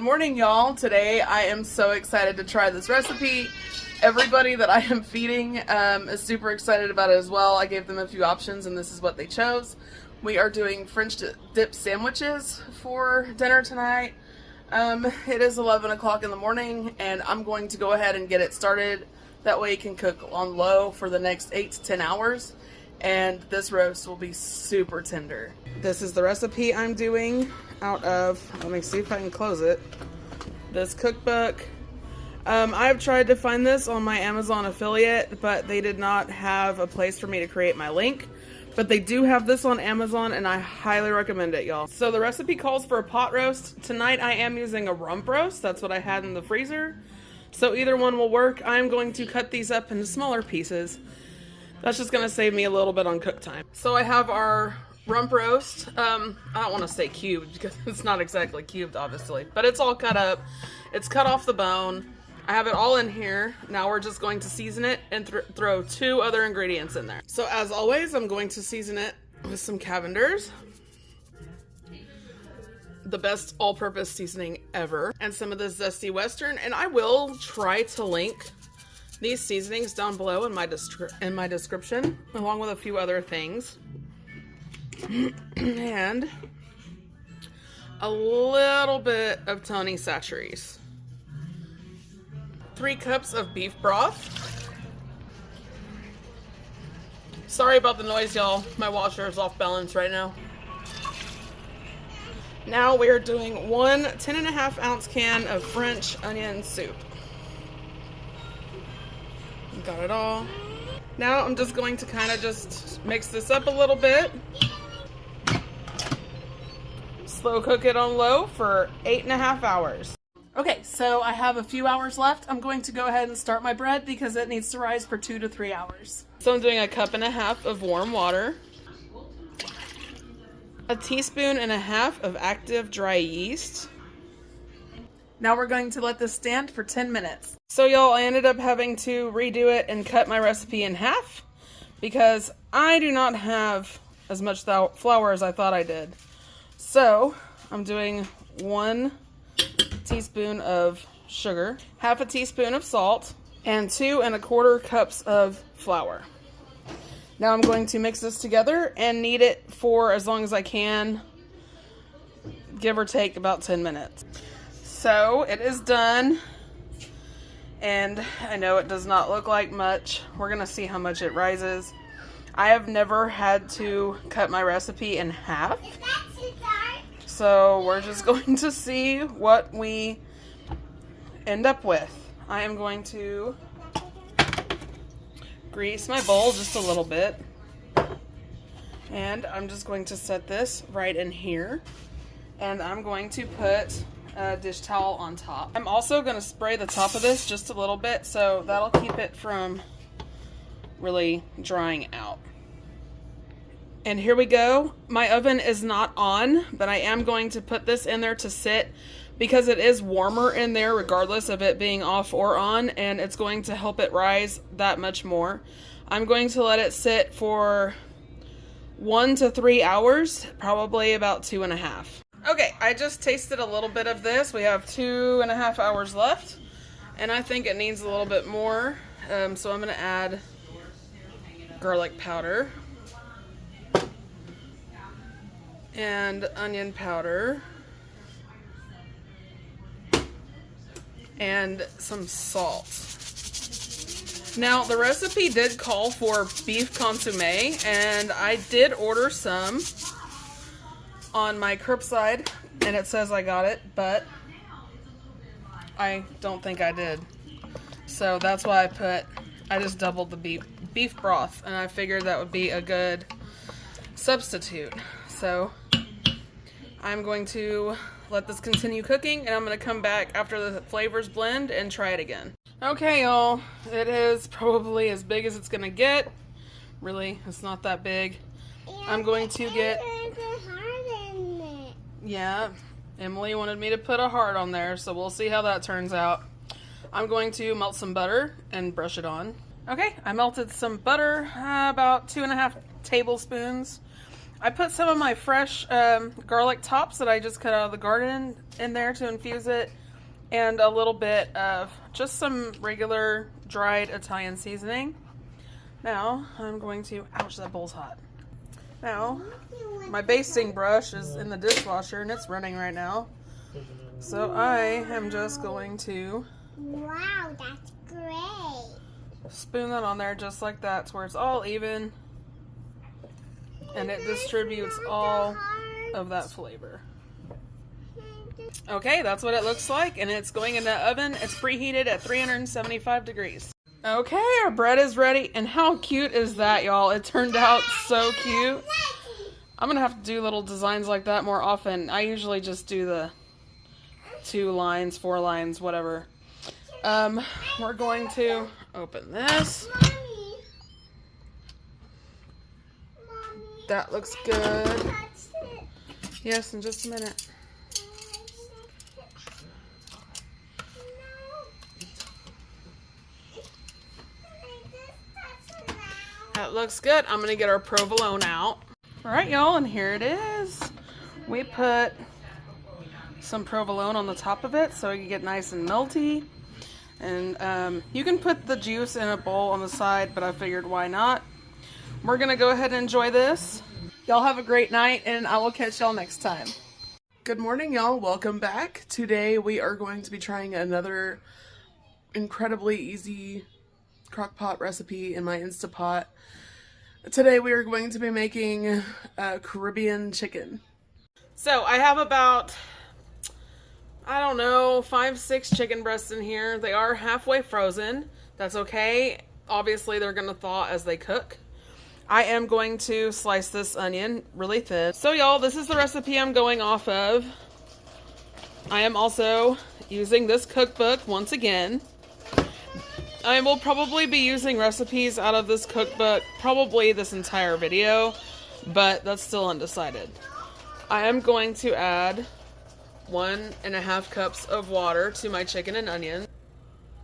morning, y'all. Today I am so excited to try this recipe. Everybody that I am feeding is super excited about it as well. I gave them a few options and this is what they chose. We are doing French dip sandwiches for dinner tonight. It is 11 o'clock in the morning and I'm going to go ahead and get it started. That way you can cook on low for the next 8 to 10 hours. And this roast will be super tender. This is the recipe I'm doing out of, let me see if I can close it, this cookbook. I've tried to find this on my Amazon affiliate, but they did not have a place for me to create my link. But they do have this on Amazon and I highly recommend it, y'all. So the recipe calls for a pot roast. Tonight I am using a rump roast. That's what I had in the freezer. So either one will work. I'm going to cut these up into smaller pieces. That's just going to save me a little bit on cook time. So I have our rump roast. I don't want to say cubed because it's not exactly cubed, obviously. But it's all cut up. It's cut off the bone. I have it all in here. Now we're just going to season it and throw 2 other ingredients in there. So as always, I'm going to season it with some Cavender's. The best all-purpose seasoning ever. And some of the Zesty Western. And I will try to link these seasonings down below in my description, along with a few other things. And a little bit of Tony Chachere's. 3 cups of beef broth. Sorry about the noise, y'all. My washer is off balance right now. Now we are doing 1 10.5-ounce can of French onion soup. Got it all. Now I'm just going to kind of just mix this up a little bit. Slow cook it on low for 8.5 hours. Okay, so I have a few hours left. I'm going to go ahead and start my bread because it needs to rise for 2 to 3 hours. So I'm doing 1.5 cups of warm water, 1.5 teaspoons of active dry yeast. Now we're going to let this stand for 10 minutes. So y'all, I ended up having to redo it and cut my recipe in half because I do not have as much flour as I thought I did. So I'm doing 1 teaspoon of sugar, 1/2 teaspoon of salt, and 2¼ cups of flour. Now I'm going to mix this together and knead it for as long as I can, give or take about 10 minutes. So it is done, and I know it does not look like much. We're gonna see how much it rises. I have never had to cut my recipe in half, so we're just going to see what we end up with. I am going to grease my bowl just a little bit, and I'm just going to set this right in here, and I'm going to put a dish towel on top. I'm also going to spray the top of this just a little bit, so that'll keep it from really drying out. And here we go. My oven is not on, but I am going to put this in there to sit because it is warmer in there regardless of it being off or on, and it's going to help it rise that much more. I'm going to let it sit for 1 to 3 hours, probably about 2.5. Okay, I just tasted a little bit of this. We have 2.5 hours left, and I think it needs a little bit more. So I'm gonna add garlic powder and onion powder and some salt. Now, the recipe did call for beef consomme, and I did order some on my curbside, and it says I got it, but I don't think I did. So that's why I just doubled the beef broth, and I figured that would be a good substitute. So I'm going to let this continue cooking, and I'm going to come back after the flavors blend and try it again. Okay, y'all, it is probably as big as it's going to get. Really, it's not that big. I'm going to get... Yeah, Emily wanted me to put a heart on there, so we'll see how that turns out. I'm going to melt some butter and brush it on. Okay, I melted some butter, about 2.5 tablespoons. I put some of my fresh garlic tops that I just cut out of the garden in there to infuse it, and a little bit of just some regular dried Italian seasoning. Now I'm going to, ouch, that bowl's hot. Now my basting brush is in the dishwasher and it's running right now. So I am just going to, wow, that's great. Spoon that on there just like that to where it's all even and it distributes all of that flavor. Okay, that's what it looks like, and it's going in the oven. It's preheated at 375 degrees. Okay, our bread is ready, and how cute is that, y'all? It turned out so cute. I'm gonna have to do little designs like that more often. I usually just do the 2 lines, 4 lines, whatever. We're going to open this. That looks good. Yes, in just a minute. That looks good. I'm gonna get our provolone out. All right, y'all, and here it is. We put some provolone on the top of it so it can get nice and melty. And you can put the juice in a bowl on the side, but I figured why not? We're gonna go ahead and enjoy this. Y'all have a great night, and I will catch y'all next time. Good morning, y'all. Welcome back. Today we are going to be trying another incredibly easy crock pot recipe in my Instapot. Today we are going to be making Caribbean chicken. So I have about, I don't know, 5-6 chicken breasts in here. They are halfway frozen. That's okay. Obviously they're gonna thaw as they cook. I am going to slice this onion really thin. So y'all, this is the recipe I'm going off of. I am also using this cookbook once again. I will probably be using recipes out of this cookbook probably this entire video, but that's still undecided. I am going to add 1.5 cups of water to my chicken and onion.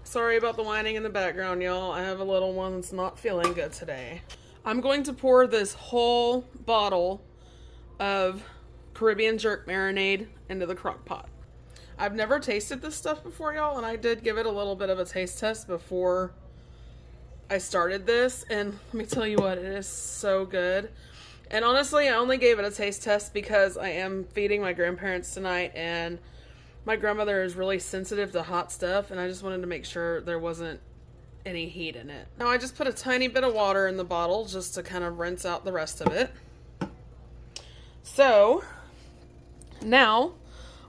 Sorry about the whining in the background, y'all. I have a little one that's not feeling good today. I'm going to pour this whole bottle of Caribbean jerk marinade into the crock pot. I've never tasted this stuff before, y'all, and I did give it a little bit of a taste test before I started this, and let me tell you what, it is so good. And honestly, I only gave it a taste test because I am feeding my grandparents tonight, and my grandmother is really sensitive to hot stuff, and I just wanted to make sure there wasn't any heat in it. Now I just put a tiny bit of water in the bottle just to kind of rinse out the rest of it. So now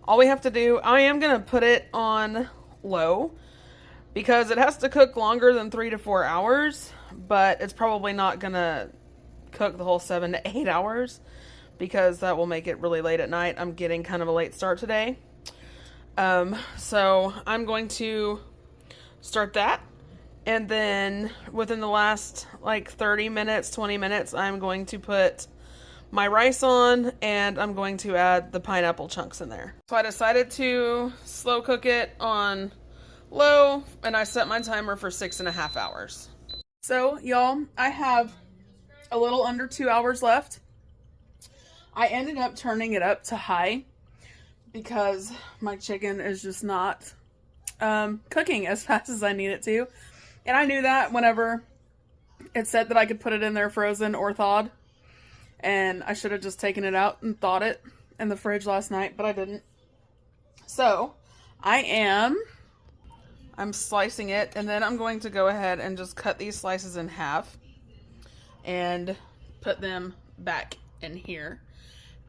all we have to do, I am going to put it on low because it has to cook longer than 3 to 4 hours, but it's probably not going to cook the whole 7 to 8 hours because that will make it really late at night. I'm getting kind of a late start today. So I'm going to start that. And then within the last like 30 minutes, 20 minutes, I'm going to put my rice on, and I'm going to add the pineapple chunks in there. So I decided to slow cook it on low, and I set my timer for 6.5 hours. So y'all, I have a little under 2 hours left. I ended up turning it up to high because my chicken is just not cooking as fast as I need it to. And I knew that whenever it said that I could put it in there frozen or thawed. And I should have just taken it out and thawed it in the fridge last night, but I didn't. So I'm slicing it, and then I'm going to go ahead and just cut these slices in half and put them back in here.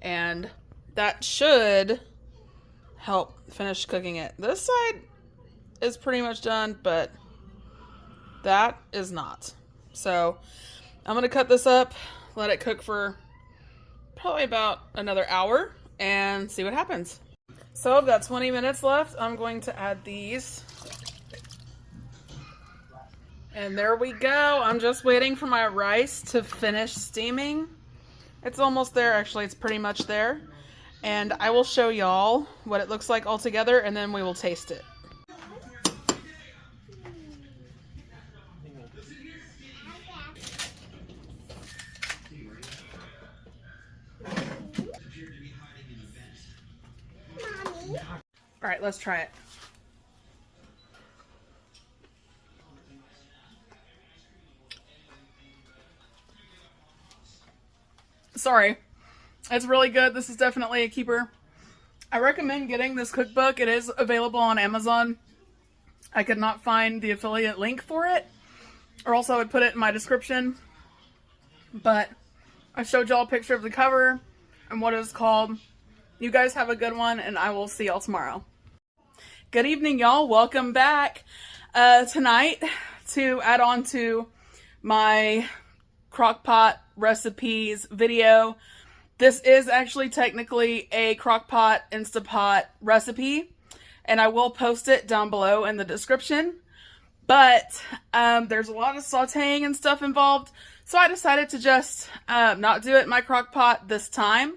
And that should help finish cooking it. This side is pretty much done, but that is not. So I'm going to cut this up, let it cook for probably about another hour, and see what happens. So I've got 20 minutes left. I'm going to add these. And there we go. I'm just waiting for my rice to finish steaming. It's almost there. Actually, it's pretty much there. And I will show y'all what it looks like all together, and then we will taste it. right, let's try it. Sorry. It's really good. This is definitely a keeper. I recommend getting this cookbook. It is available on Amazon. I could not find the affiliate link for it, or else I would put it in my description. But I showed y'all a picture of the cover and what it's called. You guys have a good one, and I will see y'all tomorrow. Good evening, y'all. Welcome back. Tonight, to add on to my crockpot recipes video, this is actually technically a crockpot Instapot recipe, and I will post it down below in the description. But there's a lot of sauteing and stuff involved, so I decided to just not do it in my crockpot this time,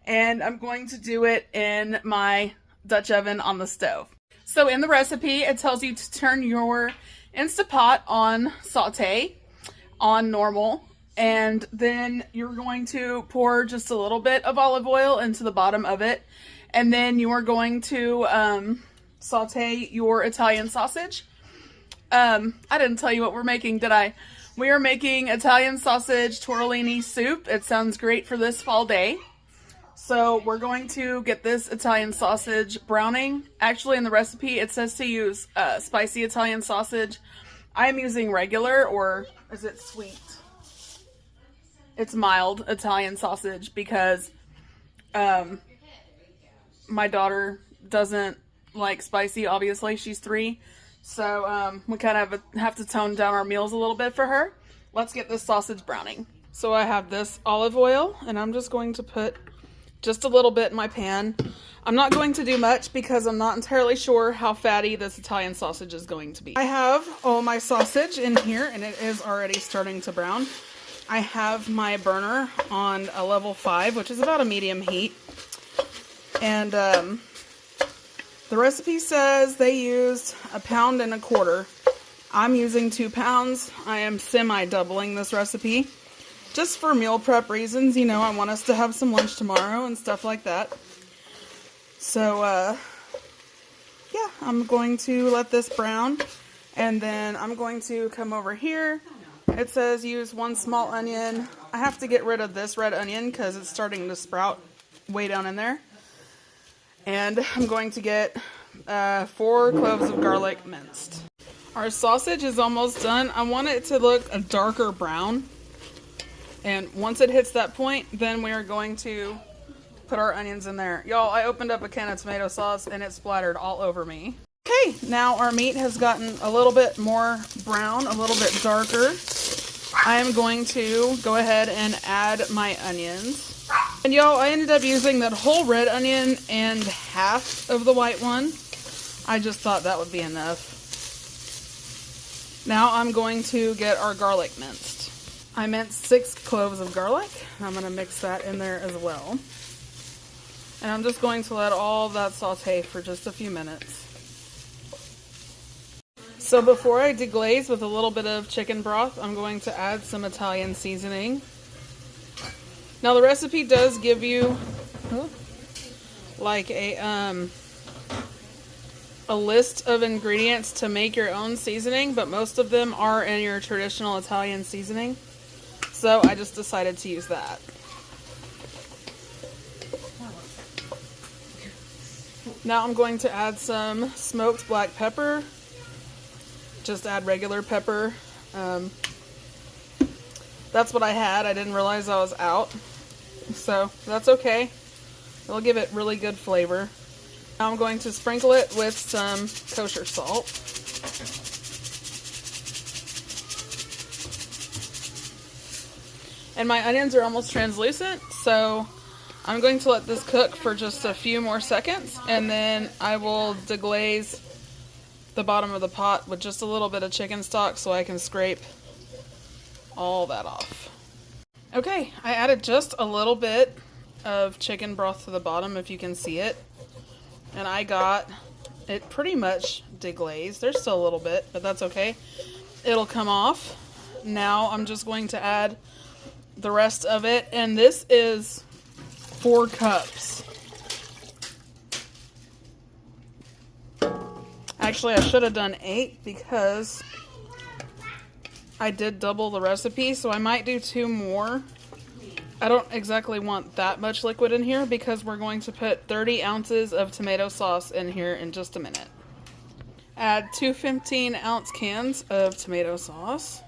and I'm going to do it in my Dutch oven on the stove. So in the recipe, it tells you to turn your Instapot on saute, on normal, and then you're going to pour just a little bit of olive oil into the bottom of it, and then you are going to saute your Italian sausage. I didn't tell you what we're making, did I? We are making Italian sausage tortellini soup. It sounds great for this fall day. So we're going to get this Italian sausage browning. Actually, in the recipe, it says to use spicy Italian sausage. I am using regular, or is it sweet? It's mild Italian sausage because my daughter doesn't like spicy, obviously. She's 3. So we kind of have to tone down our meals a little bit for her. Let's get this sausage browning. So I have this olive oil, and I'm just going to put just a little bit in my pan. I'm not going to do much because I'm not entirely sure how fatty this Italian sausage is going to be. I have all my sausage in here, and it is already starting to brown. I have my burner on a level 5, which is about a medium heat. And the recipe says they used 1.25 pounds. I'm using 2 pounds. I am semi-doubling this recipe. Just for meal prep reasons, you know, I want us to have some lunch tomorrow and stuff like that. So, yeah, I'm going to let this brown. And then I'm going to come over here. It says use 1 small onion. I have to get rid of this red onion because it's starting to sprout way down in there. And I'm going to get 4 cloves of garlic minced. Our sausage is almost done. I want it to look a darker brown. And once it hits that point, then we are going to put our onions in there. Y'all, I opened up a can of tomato sauce and it splattered all over me. Okay, now our meat has gotten a little bit more brown, a little bit darker. I am going to go ahead and add my onions. And y'all, I ended up using that whole red onion and half of the white one. I just thought that would be enough. Now I'm going to get our garlic minced. I minced 6 cloves of garlic. I'm going to mix that in there as well. And I'm just going to let all that saute for just a few minutes. So before I deglaze with a little bit of chicken broth, I'm going to add some Italian seasoning. Now the recipe does give you like a list of ingredients to make your own seasoning, but most of them are in your traditional Italian seasoning. So I just decided to use that. Now I'm going to add some smoked black pepper. Just add regular pepper. That's what I had. I didn't realize I was out. So that's okay. It'll give it really good flavor. Now I'm going to sprinkle it with some kosher salt. And my onions are almost translucent, so I'm going to let this cook for just a few more seconds, and then I will deglaze the bottom of the pot with just a little bit of chicken stock so I can scrape all that off. Okay, I added just a little bit of chicken broth to the bottom, if you can see it. And I got it pretty much deglazed. There's still a little bit, but that's okay. It'll come off. Now I'm just going to add the rest of it, and this is 4 cups. Actually, I should have done 8 because I did double the recipe, so I might do 2 more. I don't exactly want that much liquid in here because we're going to put 30 ounces of tomato sauce in here in just a minute. Add 2 15-ounce cans of tomato sauce.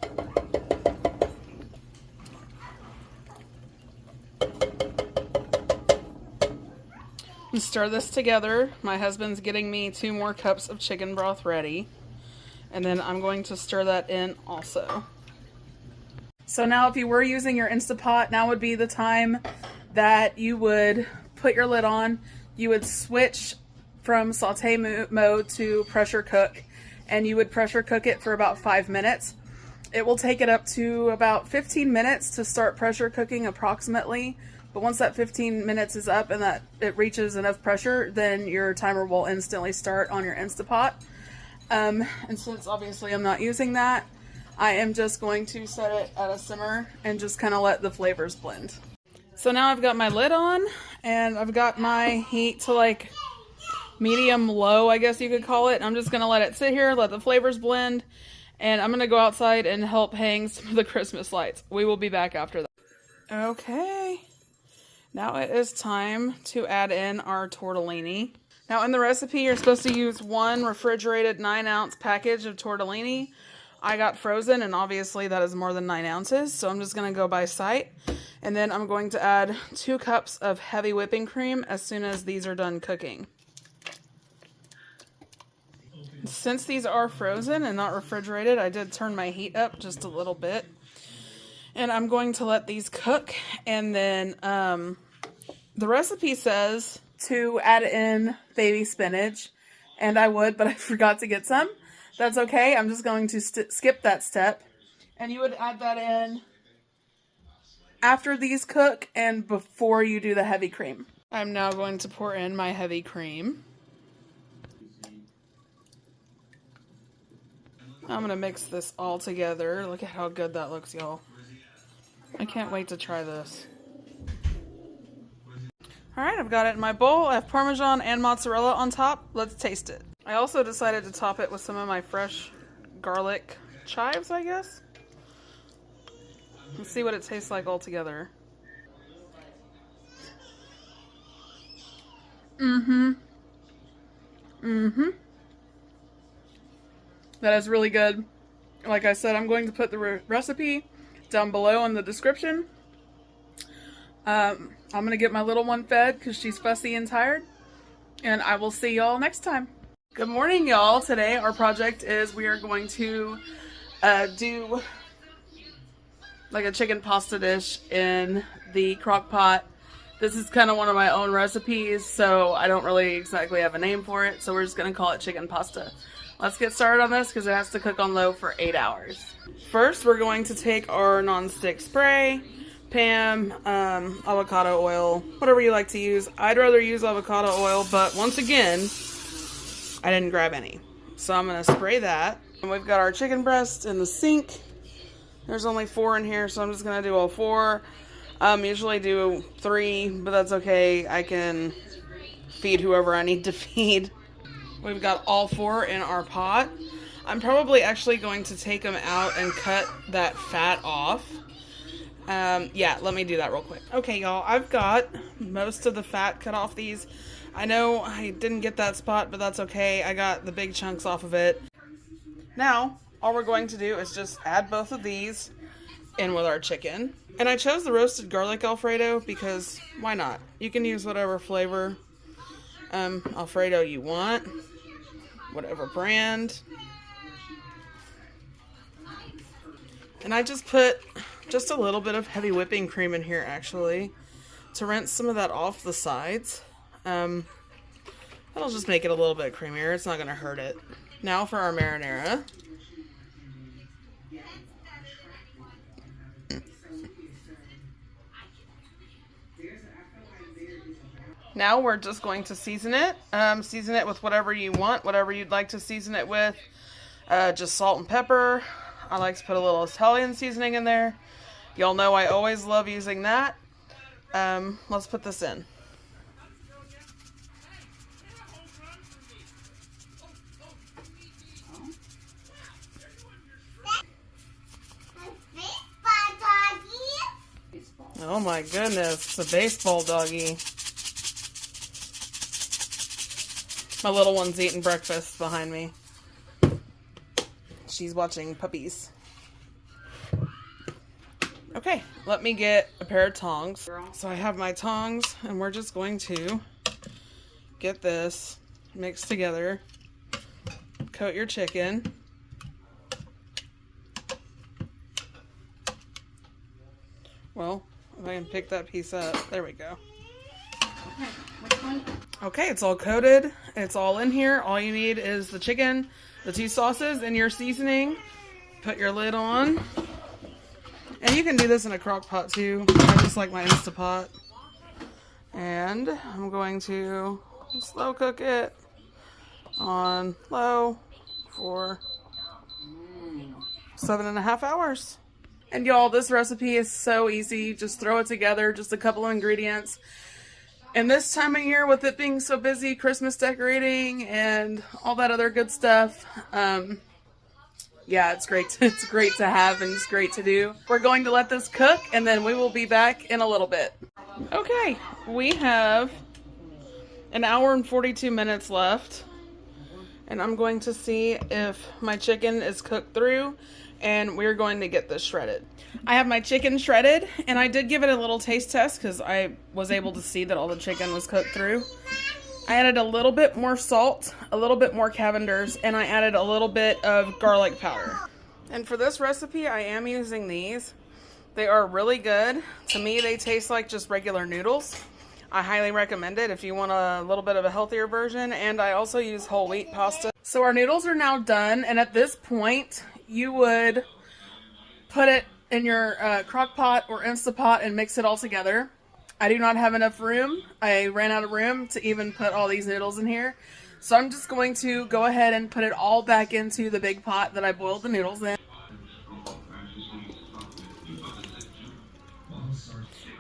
And stir this together. My husband's getting me 2 more cups of chicken broth ready. And then I'm going to stir that in also. So now if you were using your Instapot, now would be the time that you would put your lid on. You would switch from saute mode to pressure cook, and you would pressure cook it for about 5 minutes. It will take it up to about 15 minutes to start pressure cooking approximately. But once that 15 minutes is up and that it reaches enough pressure, then your timer will instantly start on your Instapot. And since obviously I'm not using that, I am just going to set it at a simmer and just kind of let the flavors blend. So now I've got my lid on and I've got my heat to like medium low, I guess you could call it. I'm just going to let it sit here, let the flavors blend, and I'm going to go outside and help hang some of the Christmas lights. We will be back after that. Okay. Now it is time to add in our tortellini. Now in the recipe, you're supposed to use 1 refrigerated 9-ounce package of tortellini. I got frozen, and obviously that is more than 9 ounces, so I'm just going to go by sight. And then I'm going to add 2 cups of heavy whipping cream as soon as these are done cooking. Since these are frozen and not refrigerated, I did turn my heat up just a little bit. And I'm going to let these cook, and then the recipe says to add in baby spinach, and I would, but I forgot to get some. That's okay. I'm just going to skip that step. And you would add that in after these cook and before you do the heavy cream. I'm now going to pour in my heavy cream. I'm going to mix this all together. Look at how good that looks, y'all. I can't wait to try this. Alright, I've got it in my bowl. I have Parmesan and mozzarella on top. Let's taste it. I also decided to top it with some of my fresh garlic chives, I guess. Let's see what it tastes like all together. That is really good. Like I said, I'm going to put the recipe down below in the description. I'm going to get my little one fed because she's fussy and tired. And I will see y'all next time. Good morning, y'all. Today our project is we are going to do like a chicken pasta dish in the crock pot. This is kind of one of my own recipes, so I don't really exactly have a name for it. So we're just going to call it chicken pasta. Let's get started on this because it has to cook on low for 8 hours. First, we're going to take our nonstick spray, pan, avocado oil, whatever you like to use. I'd rather use avocado oil, but once again, I didn't grab any. So I'm going to spray that. And we've got our chicken breast in the sink. There's only 4 in here, so I'm just going to do all 4. Usually do 3, but that's okay. I can feed whoever I need to feed. We've got all 4 in our pot. I'm probably actually going to take them out and cut that fat off. Yeah, let me do that real quick. Okay, y'all, I've got most of the fat cut off these. I know I didn't get that spot, but that's okay. I got the big chunks off of it. Now, all we're going to do is just add both of these in with our chicken. And I chose the roasted garlic Alfredo because why not? You can use whatever flavor Alfredo you want, whatever brand. And I just put just a little bit of heavy whipping cream in here actually to rinse some of that off the sides. That'll just make it a little bit creamier. It's not going to hurt it. Now for our marinara. Now we're just going to season it. Season it with whatever you want, whatever you'd like to season it with. Just salt and pepper. I like to put a little Italian seasoning in there. Y'all know I always love using that. Let's put this in. Oh my goodness, it's a baseball doggy. My little one's eating breakfast behind me. She's watching puppies. Okay, let me get a pair of tongs. So I have my tongs, and we're just going to get this mixed together. Coat your chicken. Well, if I can pick that piece up. There we go. Okay, it's all coated. It's all in here. All you need is the chicken, the 2 sauces, and your seasoning. Put your lid on. And you can do this in a crock pot too. I just like my Instapot. And I'm going to slow cook it on low for 7.5 hours. And y'all, this recipe is so easy. Just throw it together, just a couple of ingredients. And this time of year, with it being so busy, Christmas decorating and all that other good stuff, yeah, it's great. It's great to have and it's great to do. We're going to let this cook and then we will be back in a little bit. Okay, we have an hour and 42 minutes left. And I'm going to see if my chicken is cooked through, and we're going to get this shredded. I have my chicken shredded, and I did give it a little taste test because I was able to see that all the chicken was cooked through. I added a little bit more salt, a little bit more Cavender's, and I added a little bit of garlic powder. And for this recipe, I am using these. They are really good. To me, they taste like just regular noodles. I highly recommend it if you want a little bit of a healthier version, and I also use whole wheat pasta. So our noodles are now done, and at this point, you would put it in your crock pot or Instapot and mix it all together. I do not have enough room. I ran out of room to even put all these noodles in here. So I'm just going to go ahead and put it all back into the big pot that I boiled the noodles in.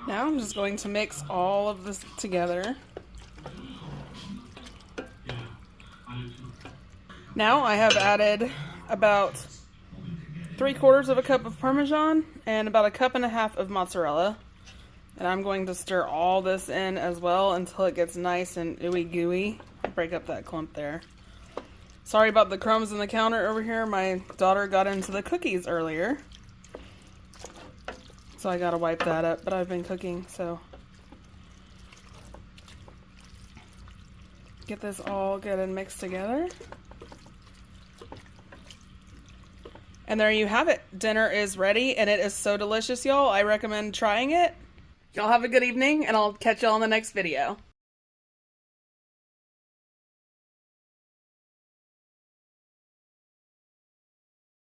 Now I'm just going to mix all of this together. Now I have added about 3/4 cup of Parmesan and about 1.5 cups of mozzarella. And I'm going to stir all this in as well until it gets nice and ooey gooey. Break up that clump there. Sorry about the crumbs in the counter over here. My daughter got into the cookies earlier, so I gotta wipe that up, but I've been cooking, so. Get this all good and mixed together. And there you have it. Dinner is ready, and it is so delicious, y'all. I recommend trying it. Y'all have a good evening, and I'll catch y'all in the next video.